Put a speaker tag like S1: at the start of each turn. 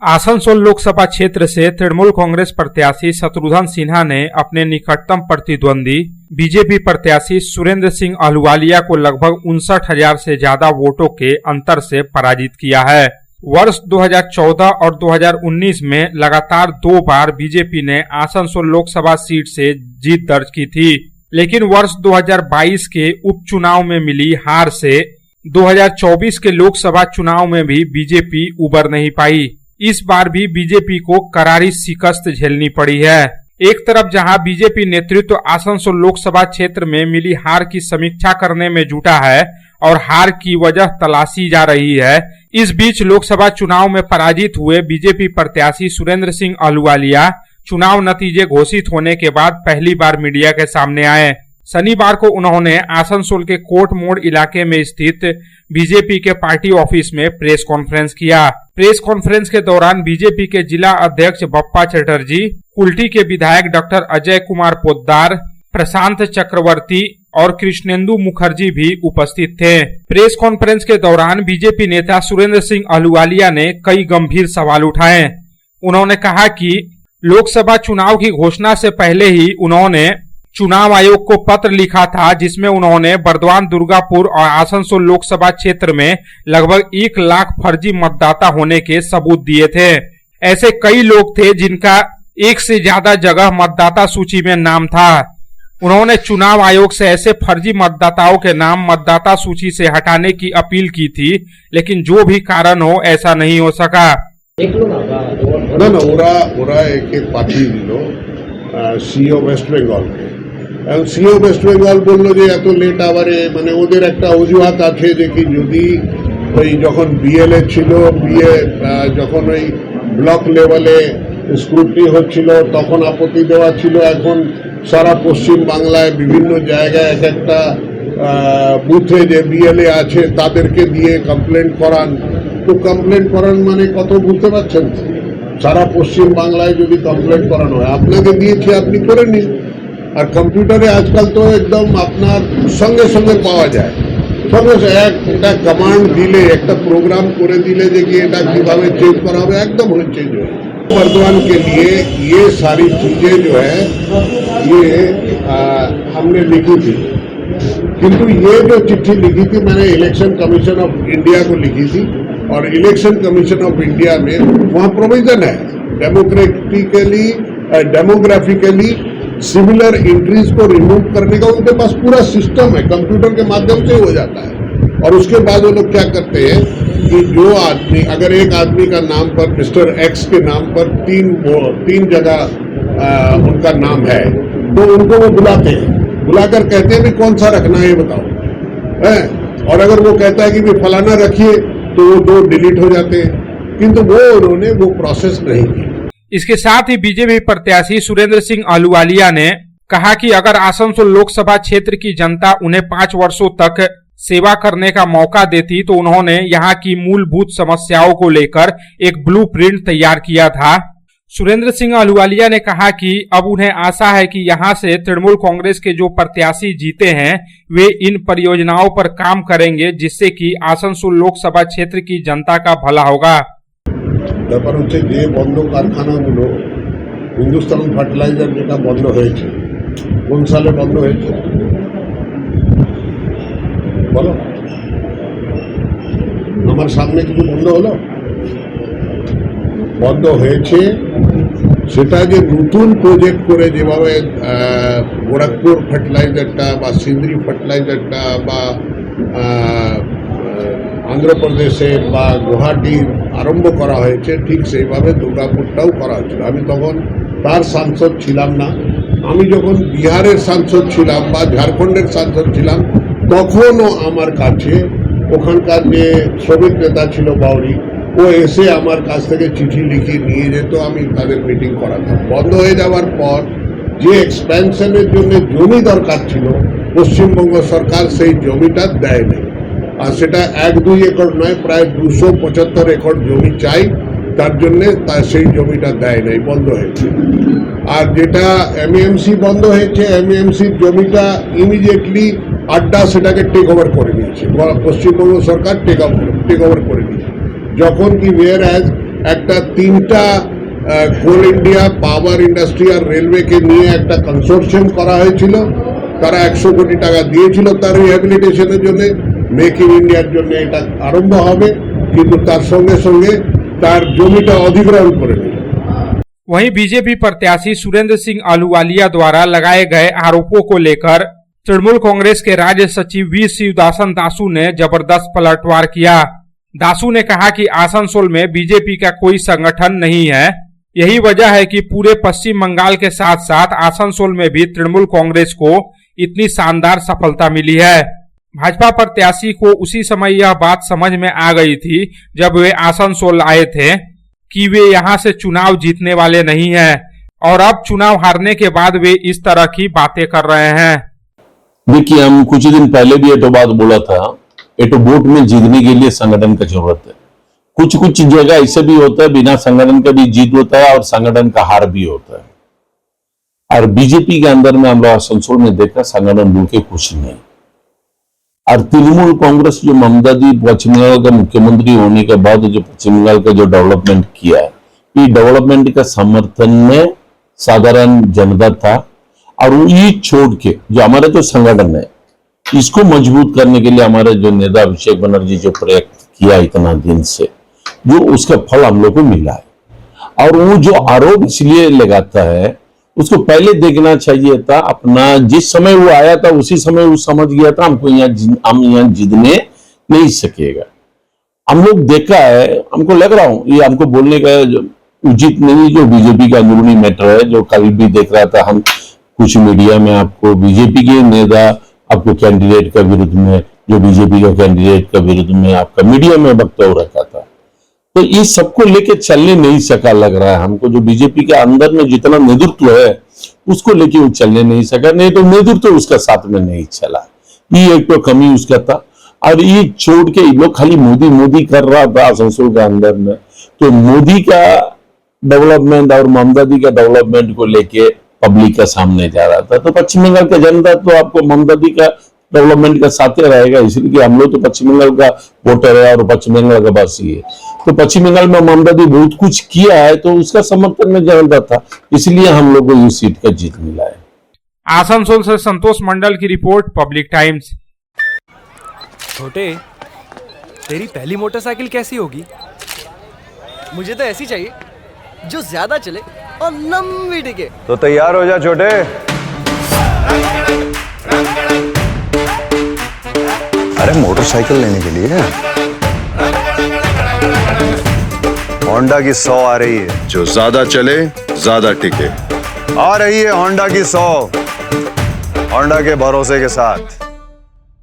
S1: आसनसोल लोकसभा क्षेत्र से तृणमूल कांग्रेस प्रत्याशी शत्रुघ्न सिन्हा ने अपने निकटतम प्रतिद्वंदी बीजेपी प्रत्याशी सुरेंद्र सिंह अहलुवालिया को लगभग 59,000 से ज्यादा वोटों के अंतर से पराजित किया है। वर्ष 2014 और 2019 में लगातार 2 बार बीजेपी ने आसनसोल लोकसभा सीट से जीत दर्ज की थी, लेकिन वर्ष 2022 के उपचुनाव में मिली हार से 2024 के लोकसभा चुनाव में भी बीजेपी उबर नहीं पाई। इस बार भी बीजेपी को करारी शिकस्त झेलनी पड़ी है। एक तरफ जहां बीजेपी नेतृत्व आसनसोल लोकसभा क्षेत्र में मिली हार की समीक्षा करने में जुटा है और हार की वजह तलाशी जा रही है, इस बीच लोकसभा चुनाव में पराजित हुए बीजेपी प्रत्याशी सुरेंद्र सिंह अहलुवालिया चुनाव नतीजे घोषित होने के बाद पहली बार मीडिया के सामने आए। शनिवार को उन्होंने आसनसोल के कोर्ट मोड़ इलाके में स्थित बीजेपी के पार्टी ऑफिस में प्रेस कॉन्फ्रेंस किया। प्रेस कॉन्फ्रेंस के दौरान बीजेपी के जिला अध्यक्ष बप्पा चटर्जी, कुल्टी के विधायक डॉक्टर अजय कुमार पोद्दार, प्रशांत चक्रवर्ती और कृष्णेंदु मुखर्जी भी उपस्थित थे। प्रेस कॉन्फ्रेंस के दौरान बीजेपी नेता सुरेंद्र सिंह अहलुवालिया ने कई गंभीर सवाल उठाए। उन्होंने कहा कि लोकसभा चुनाव की घोषणा से पहले ही उन्होंने चुनाव आयोग को पत्र लिखा था, जिसमें उन्होंने बर्दवान, दुर्गापुर और आसनसोल लोकसभा क्षेत्र में लगभग 1 लाख फर्जी मतदाता होने के सबूत दिए थे। ऐसे कई लोग थे जिनका 1 से ज्यादा जगह मतदाता सूची में नाम था। उन्होंने चुनाव आयोग से ऐसे फर्जी मतदाताओं के नाम मतदाता सूची से हटाने की अपील की थी, लेकिन जो भी कारण हो ऐसा नहीं हो सका।
S2: ওরা একে পাঠিয়ে দিল সিও ওয়েস্ট বেঙ্গল কে। এবং সিও ওয়েস্ট বেঙ্গল বললো যে এত লেট আবারে, মানে ওদের একটা অজুহাত আছে যে কি যদি ওই যখন বিএলএ ছিল, বিএ যখন ওই ব্লক লেভেলে স্ক্রুটনি হচ্ছিল তখন আপত্তি দেওয়া ছিল। এখন সারা পশ্চিম বাংলায় বিভিন্ন জায়গায় এক একটা বুথে যে বিএলএ আছে তাদেরকে দিয়ে কমপ্লেন করান। তো কমপ্লেন করান মানে কত বুঝতে পারছেন? সারা পশ্চিম বাংলায় যদি কমপ্লেন করানো হয়, আপনাকে দিয়েছি আপনি করে নিন। আর কম্পিউটারে আজকাল তো একদম আপনার সঙ্গে সঙ্গে পাওয়া যায়, সঙ্গে একটা কমান্ড দিলে, একটা প্রোগ্রাম করে দিলে যে কি এটা কিভাবে চেঞ্জ করা হবে, একদম চেঞ্ज हो। बर्दवान के लिए ये सारी चीजें जो है ये हमने लिखी थी, किंतु ये जो चिट्ठी लिखी थी मैंने इलेक्शन कमीशन ऑफ इंडिया को लिखी थी, और इलेक्शन कमीशन ऑफ इंडिया में वहाँ प्रोविजन है डेमोग्राफिकली सिमिलर एंट्रीज को रिमूव करने का। उनके पास पूरा सिस्टम है, कंप्यूटर के माध्यम से हो जाता है। और उसके बाद वो लोग क्या करते हैं कि जो आदमी, अगर एक आदमी का नाम पर मिस्टर एक्स के नाम पर तीन जगह उनका नाम है, तो उनको वो बुलाते हैं, बुलाकर कहते हैं भी कौन सा रखना है ये बताओ है। और अगर वो कहता है कि भी फलाना रखिए तो वो 2 डिलीट हो जाते हैं, किंतु वो उन्होंने वो प्रोसेस नहीं की।
S1: इसके साथ ही बीजेपी प्रत्याशी सुरेंद्र सिंह अहलुवालिया ने कहा कि अगर आसनसोल लोकसभा क्षेत्र की जनता उन्हें 5 वर्षों तक सेवा करने का मौका देती तो उन्होंने यहां की मूलभूत समस्याओं को लेकर एक ब्लूप्रिंट तैयार किया था। सुरेंद्र सिंह अहलुवालिया ने कहा कि अब उन्हें आशा है कि यहां से तृणमूल कांग्रेस के जो प्रत्याशी जीते हैं वे इन परियोजनाओं पर काम करेंगे, जिससे कि आसनसोल लोकसभा क्षेत्र की जनता का भला होगा।
S2: ব্যাপার হচ্ছে যে বন্ধ কারখানাগুলো, হিন্দুস্তান ফার্টিলাইজার যেটা বন্ধ হয়েছে, কোন সালে বন্ধ হয়েছে বলো? আমার সামনে কিছু বন্ধ হলো? বন্ধ হয়েছে সেটা যে নতুন প্রজেক্ট করে যেভাবে গোরখপুর ফার্টিলাইজারটা বা সিন্দ্রি ফার্টিলাইজারটা বা আন্ধ্রপ্রদেশে বা গুয়াহাটির আরম্ভ করা হয়েছে, ঠিক সেইভাবে দুর্গাপুরটাও করা হয়েছিল। আমি তখন তার সাংসদ ছিলাম না। আমি যখন বিহারের সাংসদ ছিলাম বা ঝাড়খণ্ডের সাংসদ ছিলাম, তখনও আমার কাছে ওখানকার যে শ্রমিক নেতা ছিল বাউরি, ও এসে আমার কাছ থেকে চিঠি লিখে নিয়ে যেত, আমি তাদের মিটিং করাতাম। বন্ধ হয়ে যাওয়ার পর যে এক্সপ্যানশনের জন্য জমি দরকার ছিল, পশ্চিমবঙ্গ সরকার সেই জমিটা দেয়নি। আর সেটা 1-2 একর নয়, প্রায় 275 একর জমি চাই, তার জন্য সেই জমিটা দেয় নাই, বন্ধ হয়েছে। আর যেটা এমএমসি বন্ধ হয়েছে, এমএমসির জমিটা ইমিডিয়েটলি আড্ডা সেটাকে টেক ওভার করে নিয়েছে, পশ্চিমবঙ্গ সরকার টেক ওভার করে নিয়েছে। যখন কি ওয়ার অ্যাজ একটা তিনটা কোল ইন্ডিয়া, পাওয়ার ইন্ডাস্ট্রি আর রেলওয়েকে নিয়ে একটা কনসোর্টিয়াম করা হয়েছিল। তারা 100 কোটি টাকা দিয়েছিল তার রিহ্যাবিলিটেশনের জন্য, মেক ইন ইন্ডিয়ার জন্য এটা আরম্ভ হবে, কিন্তু তার সঙ্গে সঙ্গে তার জমিটা অধিগ্রহণ করে নিল।
S1: वहीं बीजेपी प्रत्याशी सुरेंद्र सिंह आहलूवालिया द्वारा लगाए गए आरोपों को लेकर तृणमूल कांग्रेस के राज्य सचिव वी शिवदासन दासू ने जबरदस्त पलटवार किया। दासू ने कहा कि आसनसोल में बीजेपी का कोई संगठन नहीं है, यही वजह है कि पूरे पश्चिम बंगाल के साथ साथ आसनसोल में भी तृणमूल कांग्रेस को इतनी शानदार सफलता मिली है। भाजपा प्रत्याशी को उसी समय यह बात समझ में आ गई थी जब वे आसनसोल आए थे कि वे यहां से चुनाव जीतने वाले नहीं हैं, और अब चुनाव हारने के बाद वे इस तरह की बातें कर रहे हैं।
S3: देखिए, हम कुछ दिन पहले भी ये बात बोला था, ये वोट में जीतने के लिए संगठन की जरूरत है। कुछ कुछ जगह ऐसे भी होता है बिना संगठन का भी जीत होता है और संगठन का हार भी होता है। और बीजेपी के अंदर में हम लोग आसनसोल में देखा संगठन बोल के कुछ नहीं। और तृणमूल कांग्रेस जो ममता दी पश्चिम बंगाल का मुख्यमंत्री होने के बाद जो पश्चिम बंगाल का जो डेवलपमेंट किया है, ये डेवलपमेंट का समर्थन में साधारण जनता था। और ये छोड़ के जो हमारा जो संगठन है इसको मजबूत करने के लिए हमारे जो नेता अभिषेक बनर्जी जो प्रयत्न किया इतना दिन से, जो उसका फल हम लोग को मिला है। और वो जो आरोप इसलिए लगाता है उसको पहले देखना चाहिए था। अपना जिस समय वो आया था उसी समय वो समझ गया था हम यहाँ जीतने नहीं सकेगा। हम लोग देखा है, हमको लग रहा हूं ये हमको बोलने का उचित नहीं, जो बीजेपी का अंदरूनी मैटर है। जो कल भी देख रहा था हम कुछ मीडिया में, आपको बीजेपी के नेता आपको कैंडिडेट का विरुद्ध में, जो बीजेपी का कैंडिडेट का विरुद्ध में आपका मीडिया में वक्तव्य रखा था। तो ये सबको लेके चलने नहीं सका लग रहा है हमको। जो बीजेपी के अंदर में जितना नेतृत्व है उसको लेके वो चलने नहीं सका, नहीं तो नेतृत्व उसका साथ में नहीं चला। ये एक तो कमी उसका था। और ये छोड़ के लोग खाली मोदी मोदी कर रहा था आसनसोल के अंदर में, तो मोदी का डेवलपमेंट और ममता दी का डेवलपमेंट को लेके पब्लिक का सामने जा रहा था। तो पश्चिम बंगाल का जनता तो आपको ममता दी का डेवलपमेंट का साथ रहेगा, इसलिए कि हम लोग तो पश्चिम बंगाल का वोटर है और पश्चिम बंगाल का वासी है। तो पश्चिम बंगाल में ममता दी बहुत कुछ किया है, तो उसका समर्थन में जनता था, इसलिए हम लोग को ये सीट का जीत मिला है।
S1: आसनसोल से संतोष मंडल की रिपोर्ट, पब्लिक टाइम्स।
S4: छोटे, तेरी पहली मोटरसाइकिल कैसी होगी?
S5: मुझे तो ऐसी चाहिए जो ज्यादा चले और लंबी टिके।
S6: तो तैयार हो जा छोटे। अरे मोटरसाइकिल लेने के लिए होंडा की 100 आ रही है, जो ज्यादा चले ज्यादा टिके। आ रही है होंडा की 100, होंडा के भरोसे के साथ।